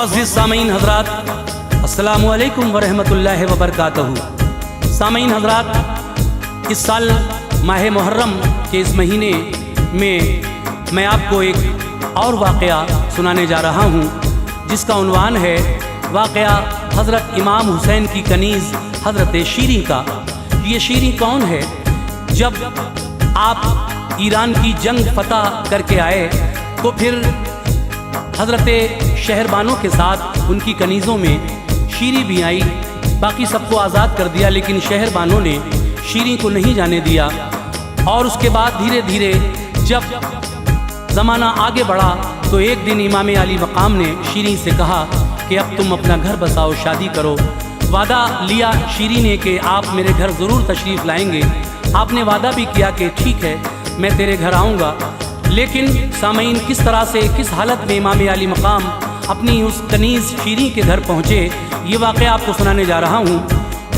मुअज़्ज़िज़ सामीन हज़रात, अस्सलामु अलैकुम व रहमतुल्लाहि व बरकातहू। सामीन हज़रात, इस साल माह मुहर्रम के इस महीने में मैं आपको एक और वाक़या सुनाने जा रहा हूँ, जिसका उन्वान है वाक़या हज़रत इमाम हुसैन की कनीज़ हज़रत शीरी का। ये शीरी कौन है? जब आप ईरान की जंग फतह करके आए तो फिर हज़रत शहरबानों के साथ उनकी कनीज़ों में शीरी भी आई। बाकी सबको आज़ाद कर दिया, लेकिन शहरबानों ने शीरी को नहीं जाने दिया। और उसके बाद धीरे धीरे जब ज़माना आगे बढ़ा तो एक दिन इमाम अली मकाम ने शीरी से कहा कि अब तुम अपना घर बसाओ, शादी करो। वादा लिया शीरी ने कि आप मेरे घर ज़रूर तशरीफ़ लाएंगे। आपने वादा भी किया कि ठीक है, मैं तेरे घर आऊँगा। लेकिन सामीन, किस तरह से, किस हालत में इमाम अली मकाम अपनी उस कनीज़ शीरी के घर पहुँचे, ये वाक़या आपको सुनाने जा रहा हूँ।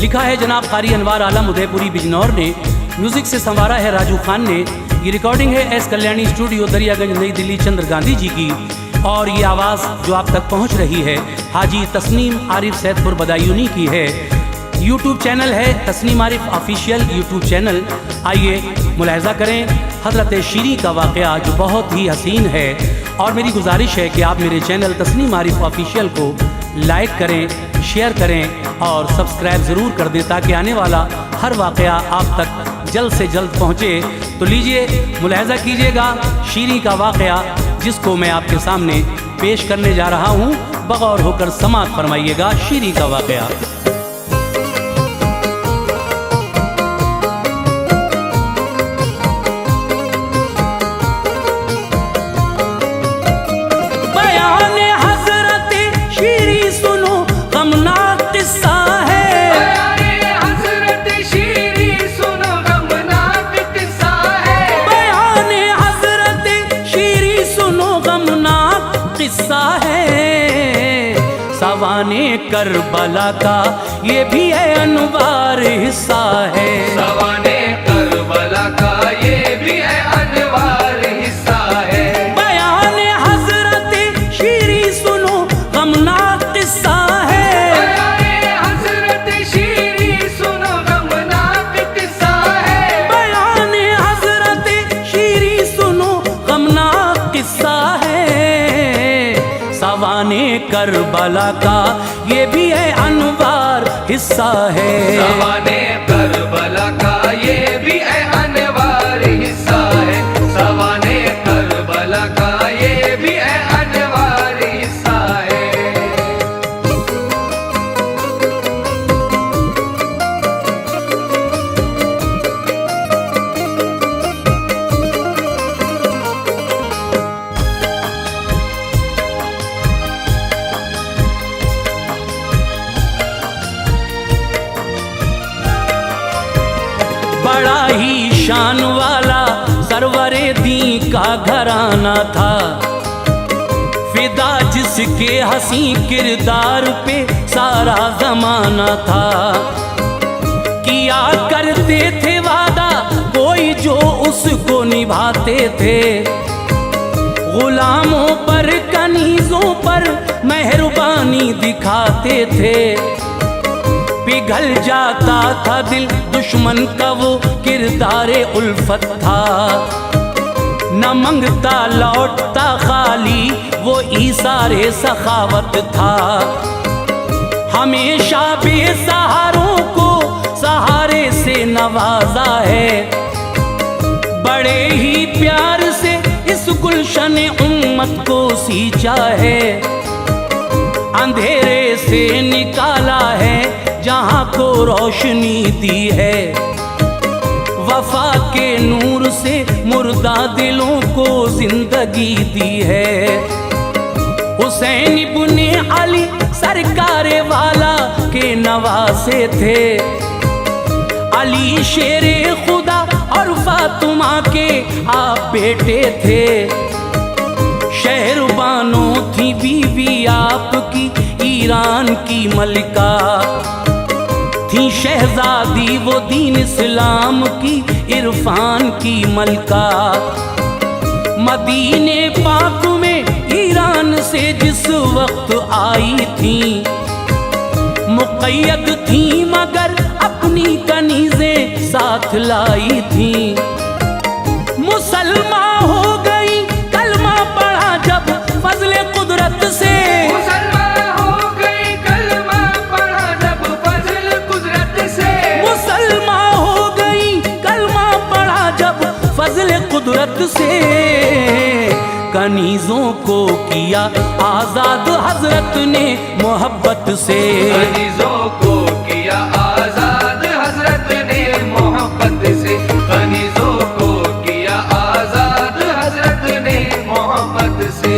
लिखा है जनाब कारी अनवार आलम उदयपुरी बिजनौर ने, म्यूज़िक से संवारा है राजू खान ने। ये रिकॉर्डिंग है एस कल्याणी स्टूडियो, दरियागंज, नई दिल्ली, चंद्र गांधी जी की। और ये आवाज़ जो आप तक पहुँच रही है हाजी तस्नीम आरिफ सैदपुर बदायूनी की है। यूट्यूब चैनल है Tasneem Arif official YouTube channel. आइए मुलाहिज़ा करें हज़रत शीरी का वाक़या जो बहुत ही हसीन है। और मेरी गुजारिश है कि आप मेरे चैनल तस्नीम आरिफ ऑफिशियल को लाइक करें, शेयर करें और सब्सक्राइब ज़रूर कर दें, ताकि आने वाला हर वाक़या आप तक जल्द से जल्द पहुँचे। तो लीजिए मुलाहिज़ा कीजिएगा शीरी का वाक़या, जिसको मैं आपके सामने पेश करने जा रहा हूँ। बगौर होकर समाअत फरमाइएगा शीरी का वाक़या। सवाने करबला का ये भी है अनवार हिस्सा है। सवाने करबला का ये भी है अनवार हिस्सा है। बयान हज़रत शीरी सुनो गमनाक किस्सा है। बयान हज़रत शीरी सुनो गमनाक किस्सा है। बयान हज़रत शीरी सुनो गमनाक किस्सा है। सवाने करबला का ये भी है अनवार हिस्सा है। सवाने करबला का ये भी है अनवार हिस्सा है। सवाने करबला का ये भी है अनवार हिस्सा है। बड़ा ही शान वाला सरवरे दी का घराना था। फिदा जिसके हंसी किरदार पे सारा जमाना था। किया करते थे वादा कोई जो उसको निभाते थे। गुलामों पर, कनीज़ों पर मेहरबानी दिखाते थे। पिघल जाता था दिल दुश्मन का वो किरदारे उल्फत था। न मंगता लौटता खाली वो ईसारे सखावत था। हमेशा बेसहारों को सहारे से नवाजा है। बड़े ही प्यार से इस गुलशन उम्मत को सींचा है। अंधेरे से निकाला है जहाँ को रोशनी दी है। वफा के नूर से मुर्दा दिलों को जिंदगी दी है। हुसैन इब्ने अली सरकारे वाला के नवासे थे। अली शेरे खुदा और फातिमा के आप बेटे थे। शहरबानों थी बीवी आपकी ईरान की मलिका। थी शहजादी वो दीन इस्लाम की इरफान की मलका। मदीने पाक में ईरान ईरान से जिस वक्त आई थी, मुक़य्यद थी मगर अपनी कनीज़ें साथ लाई थी। मुसलमान हो गई कलमा पढ़ा जब फजले कुदरत से, मुसलमान हो गई कलमा पढ़ा जब फजल कुदरत से, मुसलमान हो गई कलमा पढ़ा जब फजले कुदरत से। कनीज़ों को किया आज़ाद हजरत ने मोहब्बत से, कनीज़ों को किया आज़ाद हजरत ने मोहब्बत से, कनीज़ों को किया आज़ाद हजरत ने मोहब्बत से।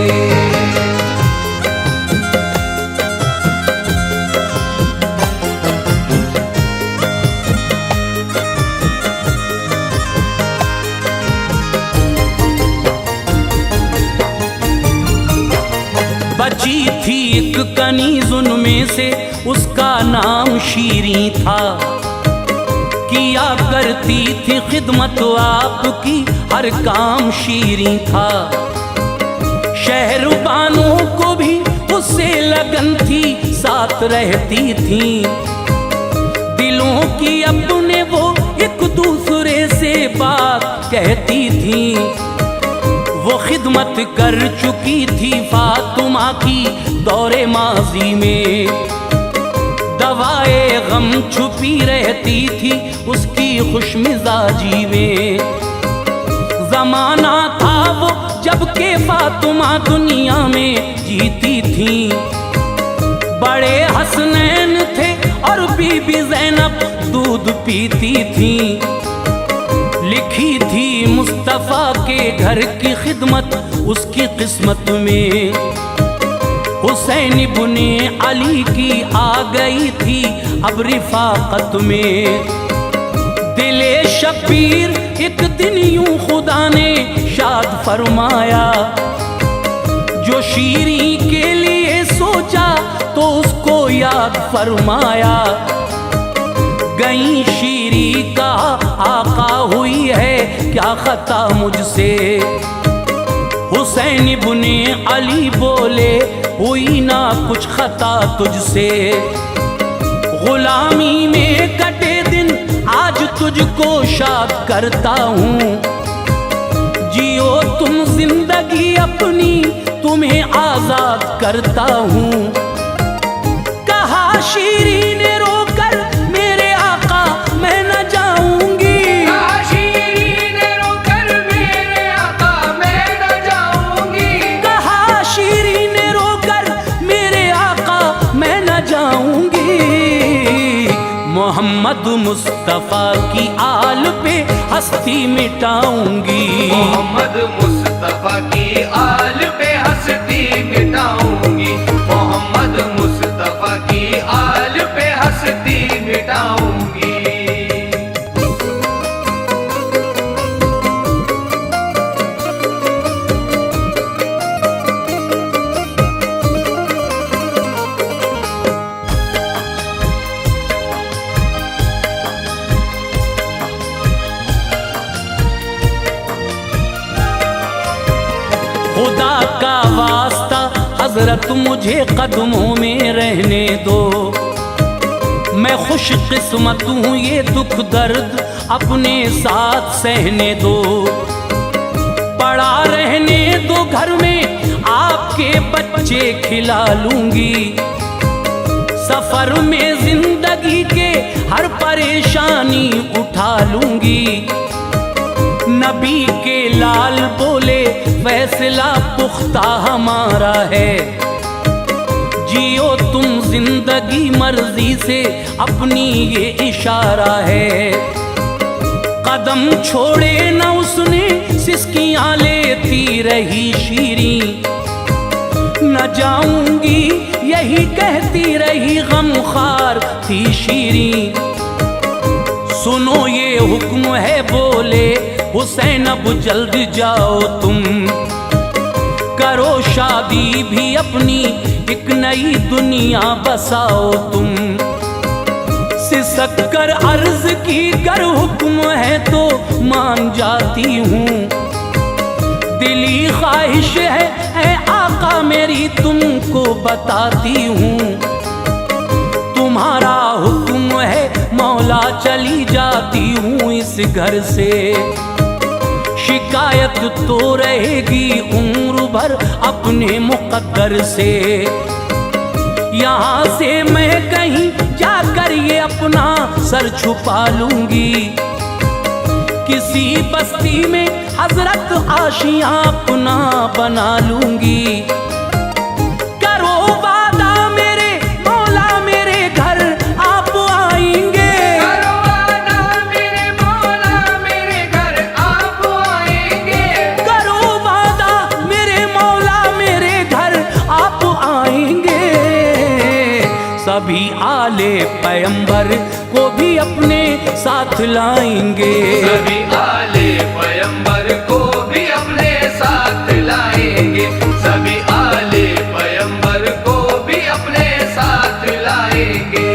बची थी एक कनीज़ उनमें से, उसका नाम शीरीं था। किया करती थी खिदमत आपकी, हर काम शीरीं था। शहरबानों को भी उससे लगन थी, साथ रहती थी। दिलों की अपने वो एक दूसरे से बात कहती थी। वो खिदमत कर चुकी थी फातिमा की दौरे माजी में, दवाए गम छुपी रहती थी उसकी खुशमिजाजी में। जमाना था वो जबकि फातिमा दुनिया में जीती थी। बड़े हसनैन थे और बीबी ज़ैनब दूध पीती थी। लिखी थी मुस्तफ़ा के घर की खिदमत उसकी किस्मत में। हुसैन इब्ने अली की आ गई थी अब रिफाकत में। दिले शबीर एक दिन यूं खुदा ने शाद फरमाया, जो शीरीं के लिए सोचा तो उसको याद फरमाया। गई शीरीं का आका हुई है क्या खता मुझसे। हुसैन इब्ने अली बोले हुई ना कुछ खता तुझसे। गुलामी में कटे दिन आज तुझको शाद करता हूँ। जियो तुम जिंदगी अपनी तुम्हें आजाद करता हूँ। कहा शीरीं ने रोकर मेरे आका मैं न जाऊंगी। कहा शीरीं ने रोकर मेरे आका मैं न जाऊंगी। कहा शीरीं ने रोकर मेरे आका मैं न जाऊंगी। मोहम्मद मुस्तफ़ा की आल पे हस्ती मिटाऊंगी। मोहम्मद मुस्तफ़ा की आल पे हस्ती मिटाऊंगी। मोहम्मद मुस्तफ़ा की आल पे हस्ती मिटाऊंगी। खुदा का वास्ता हजरत मुझे कदमों में रहने दो। मैं खुश किस्मत हूँ ये दुख दर्द अपने साथ सहने दो। पड़ा रहने दो घर में आपके बच्चे खिला लूंगी। सफर में जिंदगी के हर परेशानी उठा लूंगी। नबी के लाल बोले फैसला पुख्ता हमारा है। जियो तुम जिंदगी मर्जी से अपनी ये इशारा है। कदम छोड़े न उसने सिसकियां लेती रही शीरीं। न जाऊंगी यही कहती रही गमखार थी शीरीं। सुनो ये हुक्म है बोले हुसैन अब जल्द जाओ तुम। करो शादी भी अपनी एक नई दुनिया बसाओ तुम। सिसक कर अर्ज की कर हुक्म है तो मान जाती हूँ। दिली ख्वाहिश है आका आका मेरी तुमको बताती हूँ, तुम्हारा हुक्म है मौला चली जाती हूँ इस घर से। शिकायत तो रहेगी उम्र भर अपने मुकद्दर से। यहाँ से मैं कहीं जाकर ये अपना सर छुपा लूंगी, किसी बस्ती में हजरत आशियां अपना बना लूंगी। करो वादा मेरे मौला मेरे घर आप आएंगे, करो वादा मेरे मौला मेरे घर आप आएंगे, करो वादा मेरे मौला मेरे घर आप आएंगे। सभी आले पैगंबर को भी अपने साथ लाएंगे, सभी आले पैगंबर को भी अपने साथ लाएंगे, सभी आले पैगंबर को भी अपने साथ लाएंगे।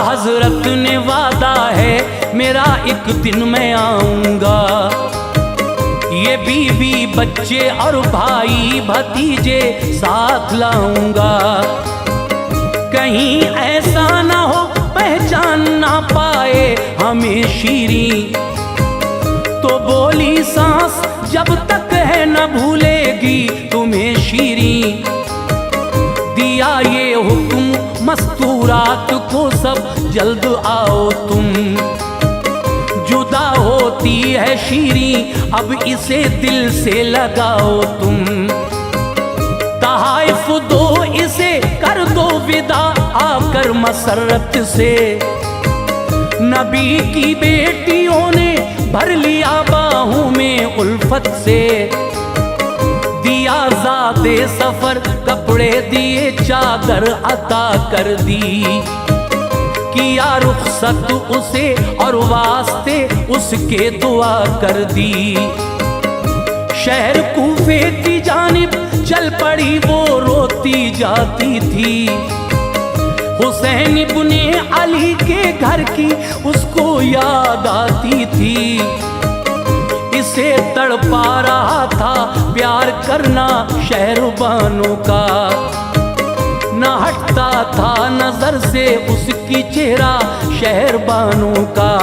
हजरत ने वादा है मेरा एक दिन मैं आऊंगा, ये बीवी बच्चे और भाई भतीजे साथ लाऊंगा। कहीं ऐसा ना हो पहचान ना पाए हमें शीरी, तो बोली सांस जब तक है न भूलेगी तुम्हें शीरी। दिया ये हुक्म मस्तूरात को सब जल्द आओ तुम, जुदा होती है शीरी अब इसे दिल से लगाओ तुम। तहाइफ दो इसे कर दो विदा आकर मसरत से, नबी की बेटियों ने भर लिया बाहों में उल्फत से। दिया ज़ादे सफर कपड़े दिए चादर अता कर दी, किया रुखसत उसे और वास्ते उसके दुआ कर दी। शहर कूफे की जानिब चल पड़ी वो रोती जाती थी, हुसैन इब्ने अली के घर की उसको याद आती थी। इसे तड़पा रहा था प्यार करना शहरबानों का, न हटता था नजर से उसकी चेहरा शहरबानों का।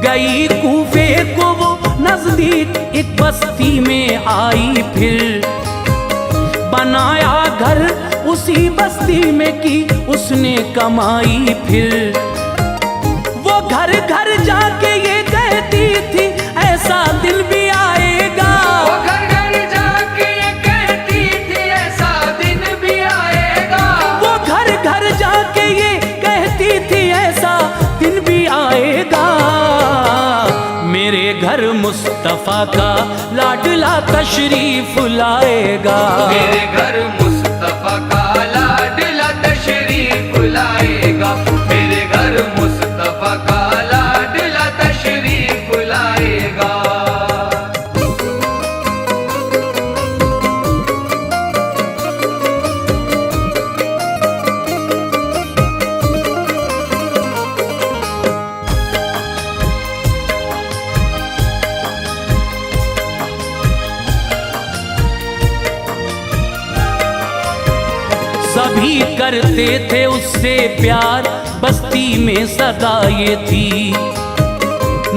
गई कूफे को वो नजदीक एक बस्ती में आई, फिर बनाया घर उसी बस्ती में की उसने कमाई। फिर वो घर घर जाके ये कहती थी ऐसा दिन भी आएगा, वो घर घर जाके ये कहती थी ऐसा दिन भी आएगा, वो घर घर जाके ये कहती थी ऐसा दिन भी आएगा। मेरे घर मुस्तफा का लाडला तशरीफ लाएगा, मेरे घर मुस्तफा का लाडला तशरीफ लाएगा, मेरे घर मुस्तफा का लाडला तशरीफ लाएगा। सभी करते थे उससे प्यार बस्ती में सदा ये थी।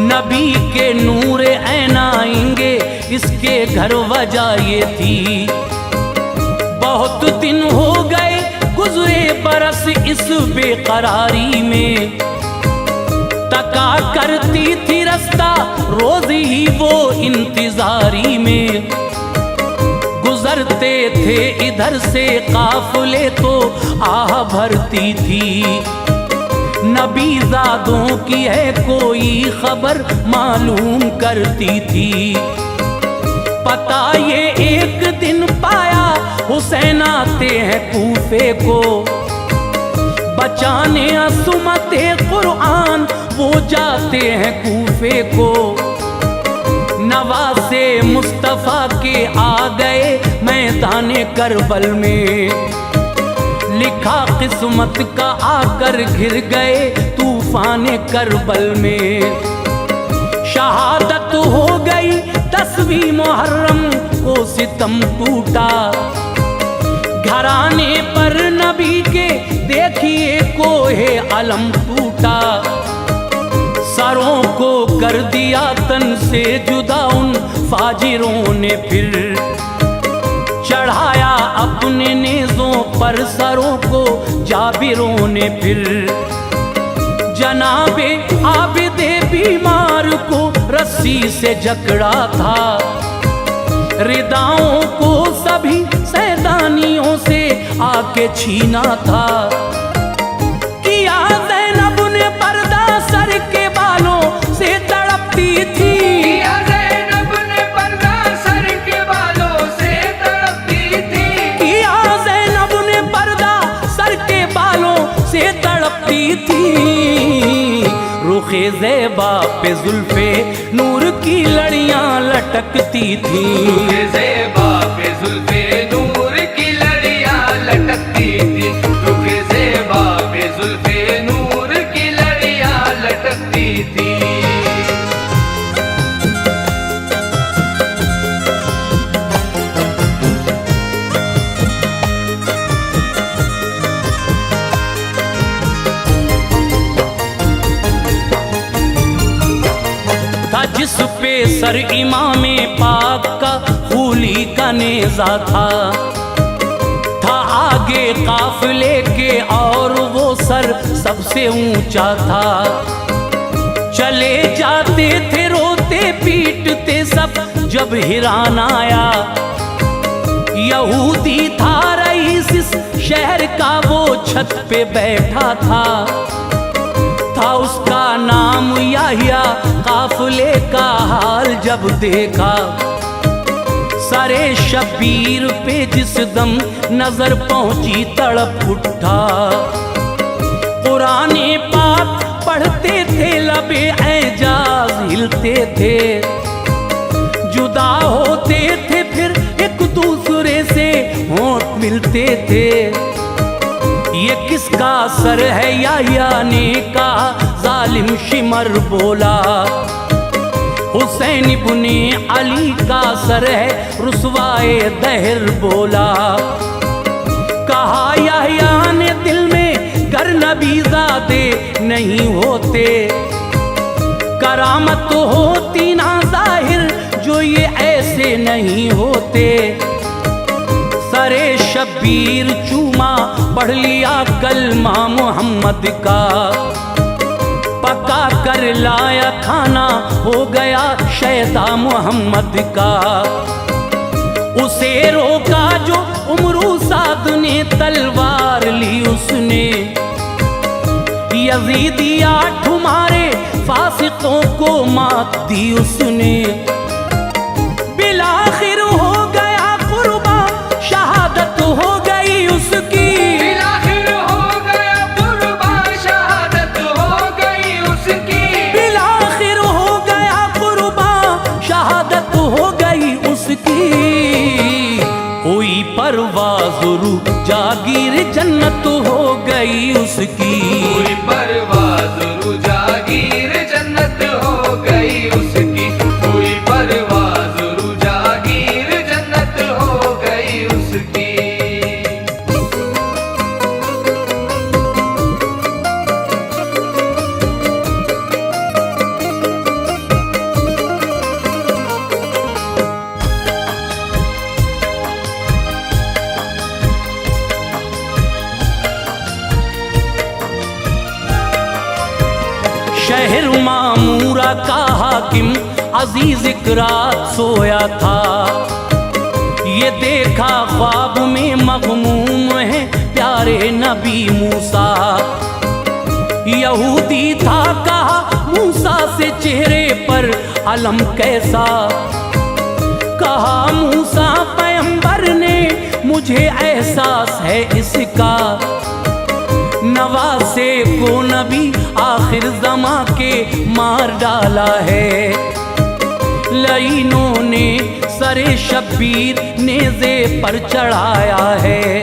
नबी के नूर ऐन आएंगे इसके घर वजह ये थी। बहुत दिन हो गए गुजरे बरस इस बेकरारी में, तका करती थी रास्ता रोज ही वो इंतजारी में। गुजरते थे इधर से काफिले तो आह भरती थी। नबी ज़ादों की है कोई खबर मालूम करती थी। पता ये एक दिन पाया हुसैन आते हैं कूफे को, बचाने असुमते कुरान वो जाते हैं कूफे को। नवासे मुस्तफ़ा के आ गए मैदान करबल में, लिखा किस्मत का आकर घिर गए तूफान करबल में। शहादत हो गई 10वीं मुहर्रम को सितम टूटा, घराने पर नबी के देखिए कोहे अलम टूटा। सरों को कर दिया तन से जुदा उन फाजिरों ने, फिर चढ़ाया अपने नेज़ों पर सरों को जाबिरों ने। फिर जनाबे आबिदे बीमार को रस्सी से जकड़ा था, रिदाओं को सभी सैतानियों से आके छीना था। किया ज़ैनब ने पर्दा सर के बालों से तड़पती थी, किया ज़ैनब ने पर्दा सर के बालों से तड़पती थी, किया ज़ैनब ने पर्दा सर के बालों से तड़पती थी। रुखे ज़ेबा पे जुल्फे नूर की लड़ियां लटकती थी, रुखे ज़ेबा पे जुल्फे नूर की लड़ियां लटकती थी, रुखे ज़ेबा पे जुल्फे नूर की लड़ियां लटकती थी। था जिस पे सर इमामे पाक का खूली का नेज़ा था आगे काफिले के और वो सर सबसे ऊंचा था। चले जाते थे रोते पीटते सब जब हिरान आया, यहूदी था रईस इस शहर का वो छत पे बैठा था उसका नाम याहिया। काफिले का हाल जब देखा, सरे शबीर पे जिस दम नजर पहुंची तड़प उठा। कुराने पाक पढ़ते थे लबे एजाज हिलते थे, जुदा होते थे फिर एक दूसरे से होंठ मिलते थे। ये किसका सर है याहिया ने कहा, जालिम शिमर बोला। हुसैन इब्ने अली का सर है रुसवाए दहर बोला। कहा याहिया ने दिल में गर नबीज़ादे नहीं होते, करामत होती ना जाहिर जो ये ऐसे नहीं होते। सरे शबीर चूमा पढ़ लिया कलमा मोहम्मद का, पका कर लाया खाना हो गया शैदा मोहम्मद का। उसे रोका जो उमरू साद ने तलवार ली उसने, यजीदिया ठुमारे फासिकों को मात दी उसने। बिलाखिर हो गया कुर्बा शहादत हो गई उसकी, बिलाखिर हो गया कुर्बा शहादत हो गई उसकी, बिलाखिर हो गया कुर्बा शहादत हो गई उसकी। हुई परवाज़ रूह जागीर जन्नत हो गई उसकी, हुई परवाज़ रूह जागीर जन्नत हो गई उसकी, हुई परवाज़ रूह जागीर जन्नत हो गई उसकी। शहर मामूरा का हाकिम अजीज इकरात सोया था, ये देखा ख्वाब में मग़मूम है प्यारे नबी मूसा। यहूदी था कहा मूसा से चेहरे पर अलम कैसा, कहा मूसा पैगंबर ने मुझे एहसास है इसका। नवासे को नबी आखिर ज़मा के मार डाला है, लाइनों ने सरे शब्बीर नेज़े पर चढ़ाया है।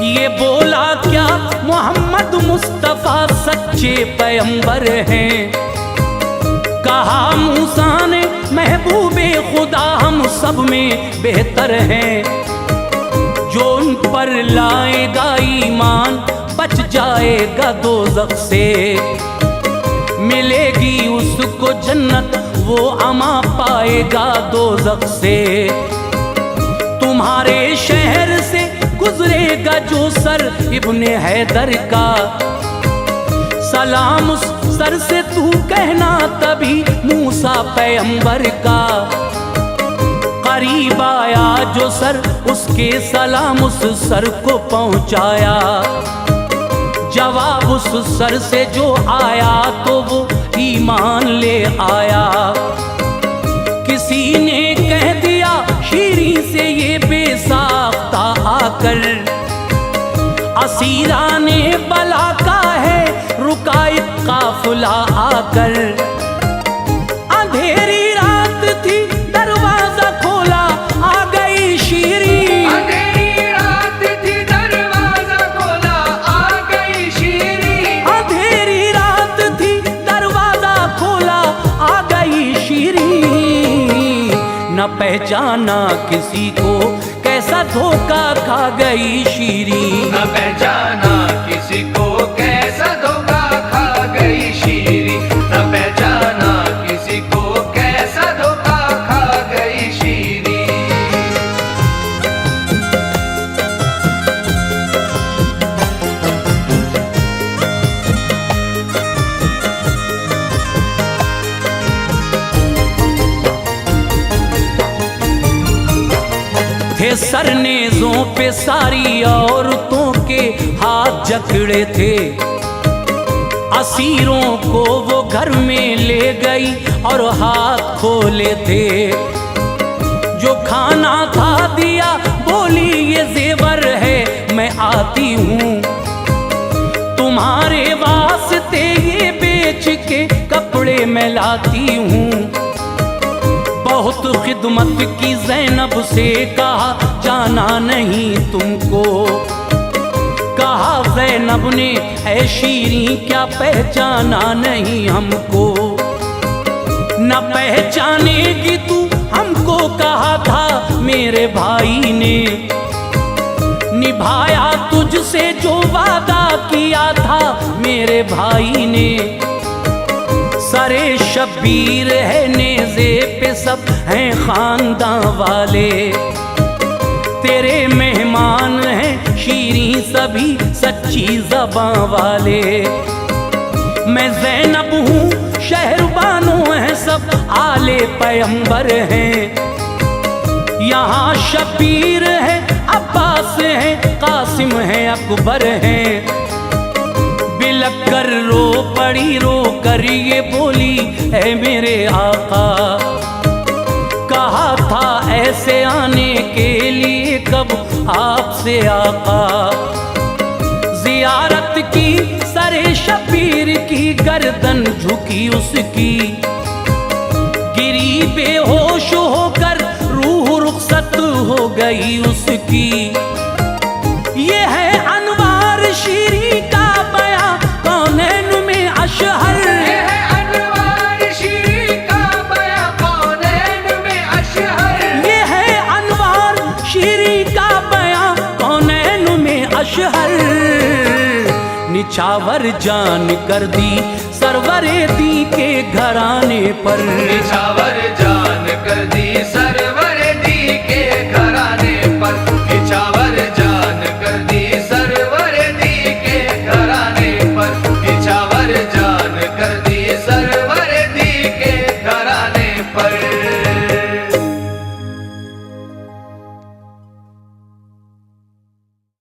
ये बोला क्या मोहम्मद मुस्तफ़ा सच्चे पैगंबर हैं। कहा मूसा ने महबूबे खुदा हम सब में बेहतर हैं। जो उन पर लाएगा ईमान बच जाएगा दोज़ख से। मिलेगी उसको जन्नत वो अमा पाएगा दोज़ख से। तुम्हारे शहर से गुजरेगा जो सर इब्ने हैदर का, सलाम उस सर से तू कहना तभी मूसा पैगंबर का। करीब आया जो सर उसके सलाम उस सर को पहुंचाया। जवाब उस सर से जो आया तो वो ईमान ले आया। किसी ने कह दिया शीरी से ये बेसाख्ता आकर, असीरा ने बला का है रुका एक काफिला आकर। अंधेरी रात थी दरवाजा खोला आ गई शीरी। अंधेरी रात थी दरवाजा खोला आ गई शीरी। अंधेरी रात थी दरवाजा खोला आ गई शीरी। न पहचाना किसी को कैसा धोखा खा गई शीरी। न पहचाना किसी को कैसा धोखा खा गई शीरी। न पहचाना किसी को कैसा धोखा खा गई शीरी। थे सरनेज़ों पे सारी औरतों के हाथ जकड़े थे। असीरों को वो घर में ले गई और हाथ खोले थे। जो खाना था दिया बोली ये जेवर है मैं आती हूँ। तुम्हारे वास्ते ये बेच के कपड़े मैं लाती हूँ। बहुत खिदमत की ज़ैनब से कहा जाना नहीं तुमको। कहा ज़ैनब ने ऐ शीरी क्या पहचाना नहीं हमको। न पहचानेगी तू हमको कहा था मेरे भाई ने। निभाया तुझसे जो वादा किया था मेरे भाई ने। सरे शब्बीर है नेज़े पे सब हैं खानदान वाले। तेरे मेहमान हैं शीरी सभी सच्ची ज़बां वाले। मैं ज़ैनब हूँ शहरबानों हैं सब आले पैगंबर हैं। यहाँ शब्बीर है अब्बास है कासिम है अकबर हैं। बिलक कर रो पड़ी रो कर ये बोली है मेरे आका। कहा था ऐसे आने के लिए कब आपसे आका। जियारत की सरे शब्बीर की गर्दन झुकी उसकी। गिरी बेहोश होकर रूह रुखसत हो गई उसकी। ये है अनवार शीरी का बयां कौनैन में अशहर। ये है अनवार शीरी का बयां कौनैन में अशहर। ये है अनवार शीरी का बयां कौनैन में अशहर। निछावर जान कर दी सरवरे दी के घराने पर। निछावर जान